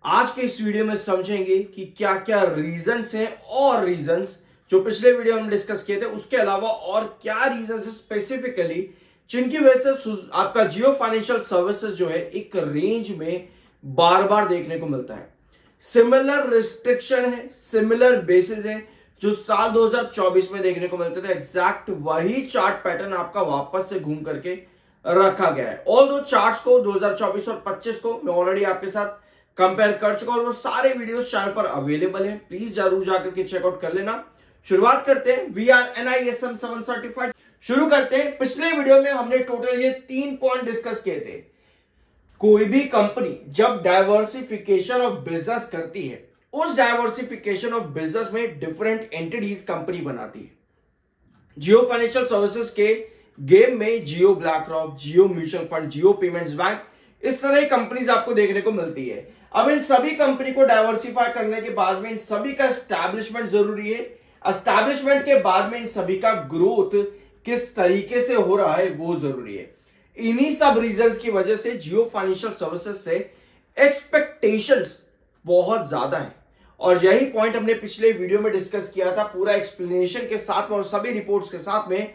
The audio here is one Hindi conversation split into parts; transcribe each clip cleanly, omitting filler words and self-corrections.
आज के इस वीडियो में समझेंगे कि क्या क्या रीजंस हैं और रीजंस जो पिछले वीडियो में डिस्कस किए थे उसके अलावा और क्या रीजंस है स्पेसिफिकली जिनकी वजह से आपका जियो फाइनेंशियल सर्विसेज जो है एक रेंज में बार बार देखने को मिलता है। सिमिलर रिस्ट्रिक्शन है, सिमिलर बेसिस है जो साल 2024 में देखने को मिलते थे। एग्जैक्ट वही चार्ट पैटर्न आपका वापस से घूम करके रखा गया है। ऑल दो चार्ट्स को 2024 और 25 को मैं ऑलरेडी आपके साथ कंपेयर कर चुका और वो सारे वीडियोस चैनल पर अवेलेबल हैं, प्लीज जरूर जाकर के चेकआउट कर लेना। शुरुआत करते हैं। We are NISM 7 certified. शुरू करते हैं। पिछले वीडियो में हमने टोटल ये 3 पॉइंट डिस्कस किए थे। कोई भी कंपनी जब डाइवर्सिफिकेशन ऑफ बिजनेस करती है, उस डाइवर्सिफिकेशन ऑफ बिजनेस में डिफरेंट एंटिटीज कंपनी बनाती है। जियो फाइनेंशियल सर्विसेज के गेम में जियो ब्लैक रॉक, जियो म्यूचुअल फंड, जियो पेमेंट्स बैंक, इस तरह की कंपनीज आपको देखने को मिलती है। अब इन सभी कंपनी को डाइवर्सिफाई करने के बाद में इन सभी का एस्टैब्लिशमेंट जरूरी है। एस्टैब्लिशमेंट के बाद में इन सभी का ग्रोथ किस तरीके से हो रहा है वो जरूरी है। इन्हीं सब रीजंस की वजह से जियो फाइनेंशियल सर्विसेज से एक्सपेक्टेशंस बहुत ज्यादा है और यही पॉइंट हमने पिछले वीडियो में डिस्कस किया था पूरा एक्सप्लेनेशन के साथ में और सभी रिपोर्ट्स के साथ में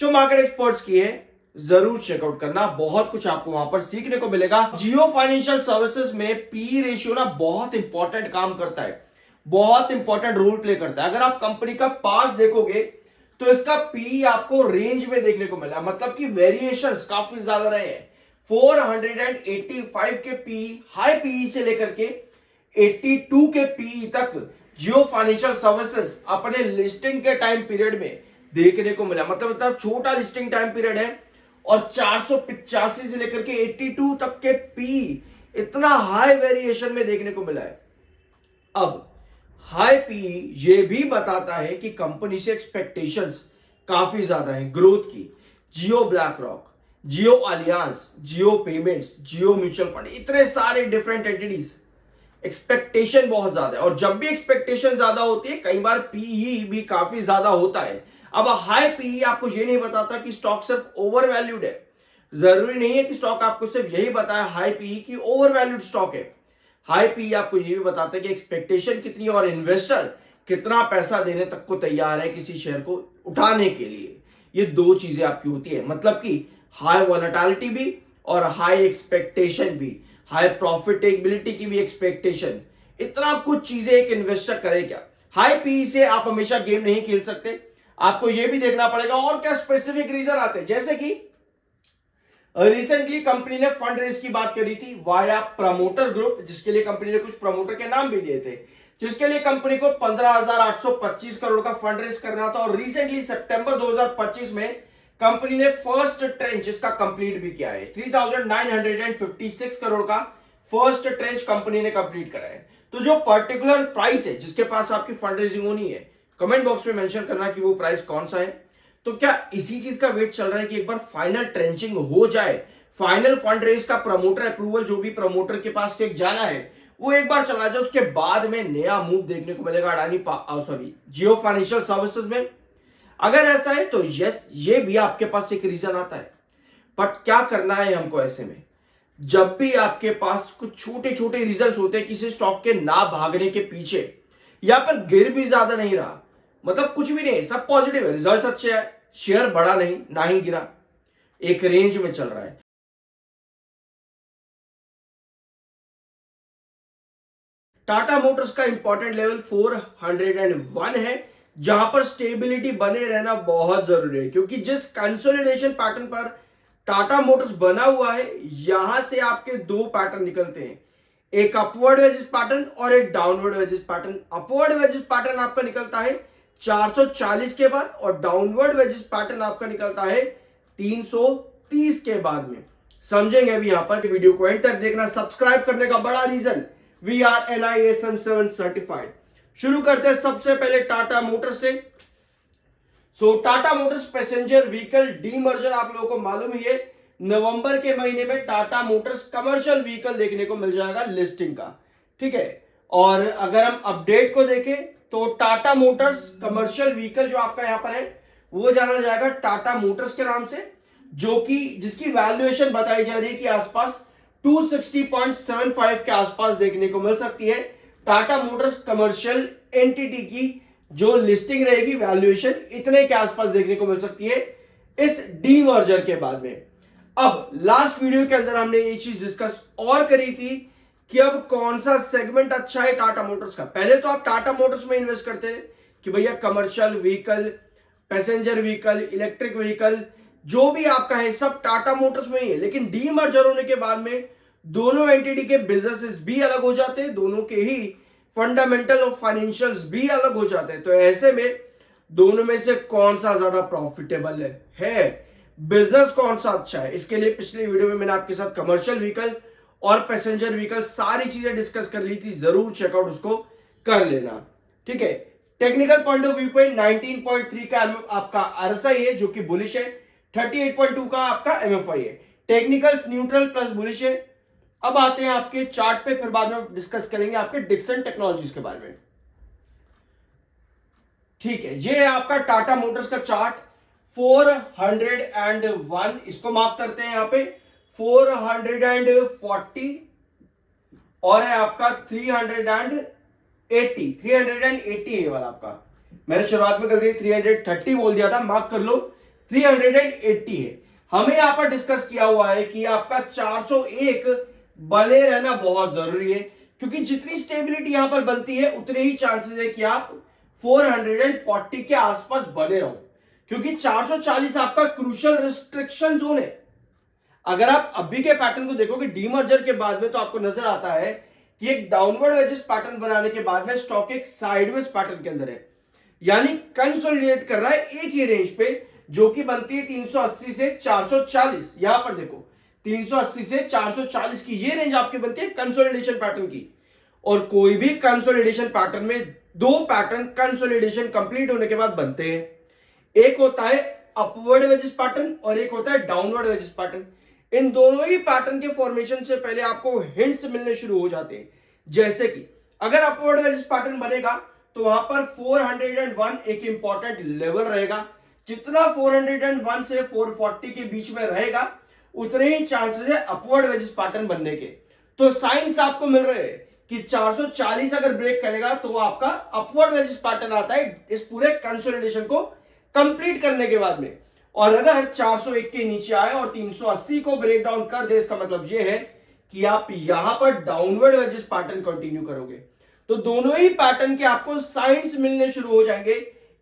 जो मार्केट एक्सपर्ट्स की है। जरूर चेकआउट करना, बहुत कुछ आपको वहां पर सीखने को मिलेगा। जियो फाइनेंशियल सर्विसेज में पी रेशियो ना बहुत इंपॉर्टेंट काम करता है, बहुत इंपॉर्टेंट रोल प्ले करता है। अगर आप कंपनी का पास देखोगे तो इसका पी आपको रेंज में देखने को मिला, मतलब कि वेरिएशंस काफी ज्यादा रहे हैं। 485 के पी हाई पी से लेकर के 82 के पी तक जियो फाइनेंशियल सर्विसेज अपने लिस्टिंग के टाइम पीरियड में देखने को मिला। मतलब इतना छोटा लिस्टिंग टाइम पीरियड है और 485 से लेकर के 82 तक के पी इतना हाई वेरिएशन में देखने को मिला है। अब हाई पी ये भी बताता है कि कंपनी से एक्सपेक्टेशंस काफी ज्यादा है ग्रोथ की। जियो ब्लैक रॉक, जियो अलियांस, जियो पेमेंट्स, जियो म्यूचुअल फंड, इतने सारे डिफरेंट एंटिटीज, एक्सपेक्टेशन बहुत ज्यादा है और जब भी एक्सपेक्टेशन ज्यादा होती है कई बार पीई भी काफी ज्यादा होता है। अब हाई पीई आपको ये नहीं बताता कि स्टॉक सिर्फ ओवर वैल्यूड है। जरूरी नहीं है कि स्टॉक आपको सिर्फ यही बताया हाई पीई की ओवर वैल्यूड स्टॉक है। हाई पीई आपको ये भी बताता है कि एक्सपेक्टेशन कितनी और इन्वेस्टर कितना पैसा देने तक को तैयार है किसी शेयर को उठाने के लिए। ये दो चीजें आपकी होती है, मतलब कि हाई वॉलेटिलिटी भी और हाई एक्सपेक्टेशन भी, हाई प्रॉफिटेबिलिटी की भी एक्सपेक्टेशन। इतना कुछ चीजें एक इन्वेस्टर करे क्या। हाई पीई से आप हमेशा गेम नहीं खेल सकते, आपको यह भी देखना पड़ेगा और क्या स्पेसिफिक रीजन आते हैं। जैसे कि रिसेंटली कंपनी ने फंड रेज की बात करी थी वाया प्रमोटर ग्रुप, जिसके लिए कंपनी ने कुछ प्रमोटर के नाम भी दिए थे, जिसके लिए कंपनी को 15,825 करोड़ का फंड रेज करना था। और रिसेंटली सितंबर 2025 में कंपनी ने फर्स्ट ट्रेंच इसका कंप्लीट भी किया है। 3,956 करोड़ का फर्स्ट ट्रेंच कंपनी ने कंप्लीट करा है। तो जो पर्टिकुलर प्राइस है जिसके पास आपकी फंड रेजिंग होनी है, कमेंट बॉक्स में मेंशन करना कि वो प्राइस कौन सा है। तो क्या इसी चीज का वेट चल रहा है कि एक बार फाइनल ट्रेंचिंग हो जाए, फाइनल फंड रेज का प्रमोटर अप्रूवल, जो भी प्रमोटर के पास टेक जाना है वो एक बार चला जाए, उसके बाद में नया मूव देखने को मिलेगा अडानी जियो फाइनेंशियल सर्विसेज में। अगर ऐसा है तो यस, ये भी आपके पास एक रीजन आता है। बट क्या करना है हमको ऐसे में, जब भी आपके पास कुछ छोटे छोटे रीजंस होते हैं किसी स्टॉक के ना भागने के पीछे, या पर गिर भी ज्यादा नहीं रहा, मतलब कुछ भी नहीं, सब पॉजिटिव है, रिजल्ट अच्छे है, शेयर बढ़ा नहीं ना ही गिरा, एक रेंज में चल रहा है। टाटा मोटर्स का इंपॉर्टेंट लेवल 401 है, जहां पर स्टेबिलिटी बने रहना बहुत जरूरी है, क्योंकि जिस कंसोलिडेशन पैटर्न पर टाटा मोटर्स बना हुआ है, यहां से आपके दो पैटर्न निकलते हैं, एक अपवर्ड वेजेस पैटर्न और एक downward wages pattern. Upward wages pattern आपका निकलता है 440 के बाद और डाउनवर्ड वेजेस पैटर्न आपका निकलता है 330 के बाद में। समझेंगे अभी यहां पर, वीडियो को एंड तक देखना। सब्सक्राइब करने का बड़ा reason, we are NISM 7 certified. शुरू करते हैं सबसे पहले टाटा मोटर से। Tata motors passenger vehicle demerger आप लोगों को मालूम ही है, नवंबर के महीने में टाटा मोटर्स कमर्शियल व्हीकल देखने को मिल जाएगा लिस्टिंग का, ठीक है। और अगर हम अपडेट को देखें तो टाटा मोटर्स कमर्शियल व्हीकल जो आपका यहां पर है वो जाना जाएगा टाटा मोटर्स के नाम से, जो कि जिसकी वैल्यूएशन बताई जा रही है कि आसपास 260.75 के आसपास देखने को मिल सकती है। टाटा मोटर्स कमर्शियल एंटिटी की जो लिस्टिंग रहेगी, वैल्यूएशन इतने के आसपास देखने को मिल सकती है इस डीमर्जर के बाद में। अब लास्ट वीडियो के अंदर हमने ये चीज डिस्कस और करी थी कि अब कौन सा सेगमेंट अच्छा है टाटा मोटर्स का। पहले तो आप टाटा मोटर्स में इन्वेस्ट करते हैं कि भैया commercial vehicle, passenger vehicle, electric vehicle जो भी आपका है सब टाटा मोटर्स में ही है। लेकिन डीमर्जर होने के बाद में दोनों एंटिटी के बिजनेसेस भी अलग हो जाते हैं, दोनों के ही फंडामेंटल और फाइनेंशियल्स भी अलग हो जाते हैं। तो ऐसे में दोनों में से कौन सा ज्यादा प्रॉफिटेबल है, बिजनेस कौन सा अच्छा है, इसके लिए पिछले वीडियो में मैंने आपके साथ कमर्शियल व्हीकल और पैसेंजर व्हीकल सारी चीजें डिस्कस कर ली थी, जरूर चेकआउट उसको कर लेना। ठीक है, टेक्निकल पॉइंट ऑफ व्यू पे 19.3 का आपका आरएसआई है जो कि बुलिश है, 38.2 का आपका एमएफआई है। टेक्निकल्स न्यूट्रल प्लस बुलिश है। अब आते हैं आपके चार्ट पे, फिर बाद में डिस्कस करेंगे आपके डिक्सन टेक्नोलॉजीज के बारे में। ठीक है, ये है आपका टाटा मोटर्स का चार्ट 401, इसको मार्क करते हैं यहां पे 440 और है आपका 380 है वाला आपका। मैंने शुरुआत में गलती 330 बोल दिया था, मार्क कर लो 380 है। हमें यहां पर डिस्कस किया हुआ है कि आपका 401 बने रहना बहुत जरूरी है, क्योंकि जितनी स्टेबिलिटी यहां पर बनती है उतने ही चांसेस है कि आप 440 के आसपास बने रहो, क्योंकि 440 आपका क्रूशियल रिस्ट्रिक्शन जोन है। अगर आप अभी के पैटर्न को देखोगे डीमर्जर के बाद में, तो आपको नजर आता है कि एक डाउनवर्ड वेजेस पैटर्न बनाने के बाद में स्टॉक एक साइडवेज पैटर्न के अंदर है, यानी कंसोलिडेट कर रहा है एक ही रेंज पे जो कि बनती है 380 से 440। यहां पर देखो 380 से 440 की ये रेंज आपकी बनती है कंसोलिडेशन पैटर्न की। और कोई भी कंसोलिडेशन पैटर्न में दो पैटर्न कंसोलिडेशन कंप्लीट होने के बाद बनते हैं, एक होता है अपवर्ड वेजेस पैटर्न और एक होता है डाउनवर्ड वेजेस पैटर्न। इन दोनों ही पैटर्न के फॉर्मेशन से पहले आपको हिंट्स मिलने शुरू हो जाते हैं, जैसे कि अगर अपवर्ड वेजेस पैटर्न बनेगा तो वहां पर 401 एक इंपॉर्टेंट लेवल रहेगा। जितना 401 से 440 के बीच में रहेगा उतने ही चांसेस है अपवर्ड वेजेस पैटर्न बनने के। तो साइंस आपको मिल रहे हैं कि 440 अगर ब्रेक करेगा तो वो आपका अपवर्ड वेजेस पैटर्न आता है इस पूरे कंसोलिडेशन को कंप्लीट करने के बाद में। और अगर 401 के नीचे आए और 380 को ब्रेक डाउन कर दे, इसका मतलब ये है कि आप यहां पर डाउनवर्ड वेजेस पैटर्न कंटिन्यू करोगे। तो दोनों ही पैटर्न के आपको साइंस मिलने शुरू हो जाएंगे।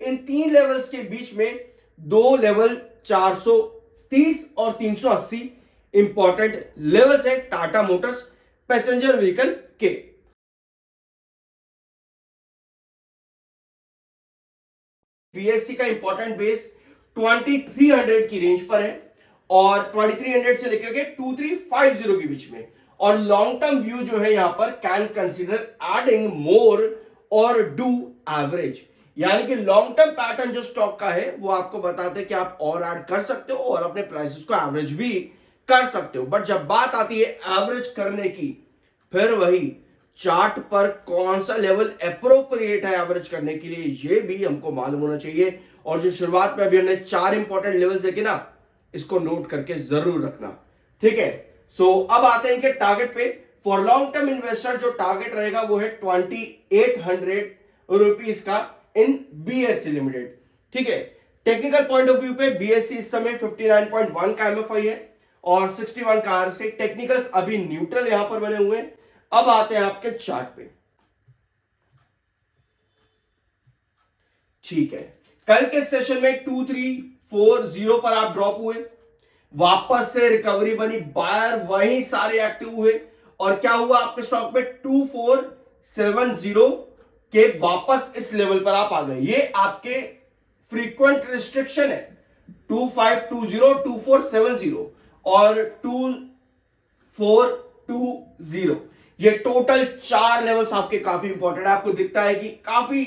इन तीन लेवल्स के बीच में दो लेवल 430 और 380 इंपॉर्टेंट लेवल्स है टाटा मोटर्स पैसेंजर व्हीकल के। बीएससी का इंपॉर्टेंट बेस 2300 की रेंज पर है और 2300 से लेकर के 2350 के बीच में। और लॉन्ग टर्म व्यू जो है यहां पर कैन कंसीडर एडिंग मोर और डू एवरेज, यानी कि लॉन्ग टर्म पैटर्न जो स्टॉक का है वो आपको बताते हैं कि आप और ऐड कर सकते हो और अपने प्राइसेस को एवरेज भी कर सकते हो। बट जब बात आती है एवरेज करने की, फिर वही चार्ट पर कौन सा लेवल अप्रोप्रिएट है एवरेज करने के लिए, ये भी हमको मालूम होना चाहिए। और जो शुरुआत में अभी हमने 4 इंपॉर्टेंट लेवल्स देखे ना, इसको नोट करके जरूर रखना। ठीक है, सो अब आते हैं कि टारगेट पे। फॉर लॉन्ग टर्म इन्वेस्टर जो टारगेट रहेगा वो है 2800 रुपीज का इन बीएससी लिमिटेड। ठीक है, टेक्निकल पॉइंट ऑफ व्यू पे बीएससी इस समय 59.1 का एमएफआई है और 61 का आरएसआई। टेक्निकल्स अभी न्यूट्रल यहां पर बने हुए हैं। अब आते हैं आपके चार्ट पे। ठीक है, कल के सेशन में 2340 पर आप ड्रॉप हुए, वापस से रिकवरी बनी, बायर वहीं सारे एक्टिव हुए और क्या हुआ आपके स्टॉक में 2470 के वापस इस लेवल पर आप आ गए। ये आपके फ्रीक्वेंट रिस्ट्रिक्शन है 2520, 2470 और 2420। ये टोटल 4 लेवल्स आपके काफी इंपॉर्टेंट है। आपको दिखता है कि काफी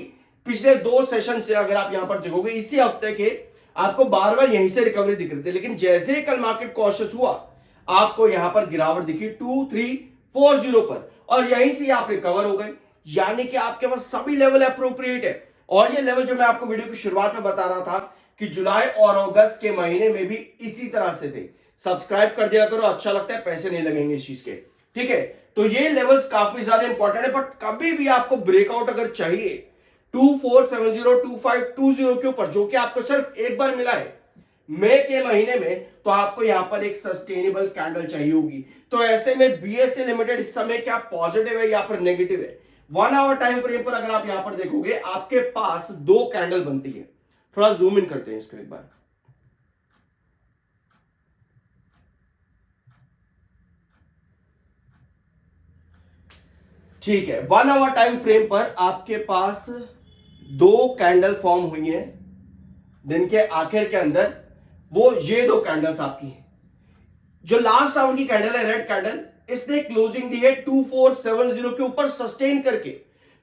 पिछले 2 सेशन से अगर आप यहां पर देखोगे इसी हफ्ते के आपको बार बार यहीं से रिकवरी दिख रही थी, लेकिन जैसे ही कल मार्केट कॉशियस हुआ आपको यहां पर गिरावट दिखी 2340 पर और यहीं से आप रिकवर हो गए, यानी कि आपके पास सभी लेवल अप्रोप्रिएट है। और ये लेवल जो मैं आपको वीडियो की शुरुआत में बता रहा था कि जुलाई और अगस्त के महीने में भी इसी तरह से थे, सब्सक्राइब कर दिया करो, अच्छा लगता है, पैसे नहीं लगेंगे इस चीज के, ठीक है। तो ये लेवल्स काफी ज्यादा इंपॉर्टेंट है, बट कभी भी आपको ब्रेकआउट अगर चाहिए 2470 2520 के ऊपर, जो कि आपको सिर्फ एक बार मिला है मई के महीने में, तो आपको यहां पर एक सस्टेनेबल कैंडल चाहिए होगी। तो ऐसे में बीएसई लिमिटेड इस समय क्या पॉजिटिव है या फिर नेगेटिव है? 1 आवर टाइम फ्रेम पर अगर आप यहां पर देखोगे, आपके पास 2 कैंडल बनती है। थोड़ा जूम इन करते हैं इसको एक बार। ठीक है, 1 आवर टाइम फ्रेम पर आपके पास 2 कैंडल फॉर्म हुई है दिन के आखिर के अंदर। वो ये 2 कैंडल्स आपकी हैं। जो लास्ट आवर की कैंडल है, रेड कैंडल, इसने क्लोजिंग दी है 2470 के ऊपर सस्टेन करके,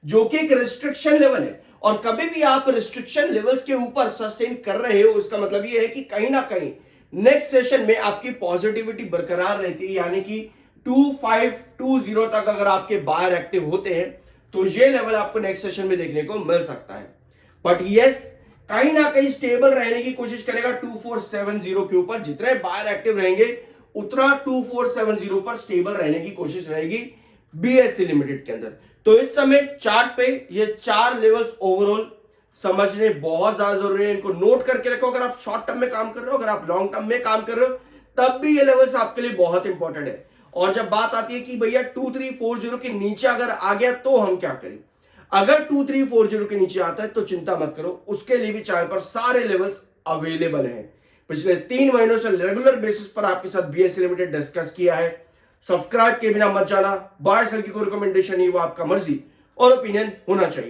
जो कि एक रिस्ट्रिक्शन लेवल है। और कभी भी आप रिस्ट्रिक्शन लेवल्स के ऊपर सस्टेन कर रहे हो, इसका मतलब ये है कि कहीं ना कहीं नेक्स्ट सेशन में आपकी पॉजिटिविटी बरकरार रहती है, यानी कि 2520 तक अगर आपके बायर एक्टिव होते हैं, तो ये लेवल आपको नेक्स्ट सेशन में देखने को मिल सकता है। बट यस, कहीं ना कहीं स्टेबल रहने की कोशिश करेगा 2470 के ऊपर। जितने बायर एक्टिव रहेंगे, उतना 2470 पर स्टेबल रहने की कोशिश रहेगी बीएसई लिमिटेड के अंदर। तो इस समय चार्ट पे ये 4 लेवल्स ओवरऑल समझने बहुत ज्यादा जरूरी है। इनको नोट करके रखो। अगर आप शॉर्ट टर्म में काम कर रहे हो, अगर आप लॉन्ग टर्म में काम कर रहे हो, तब भी ये लेवल्स आपके लिए बहुत इंपॉर्टेंट है। और जब बात आती है कि भैया 2340 के नीचे अगर आ गया तो हम क्या करें, अगर 2340 के नीचे आता है तो चिंता मत करो, उसके लिए भी चार्ट पर सारे लेवल्स अवेलेबल हैं। पिछले 3 महीनों से रेगुलर बेसिस पर आपके साथ बीएसई लिमिटेड डिस्कस किया है। सब्सक्राइब के बिना मत जाना। बाय सेल की कोई रिकमेंडेशन नहीं, वो आपका मर्जी और ओपिनियन होना चाहिए।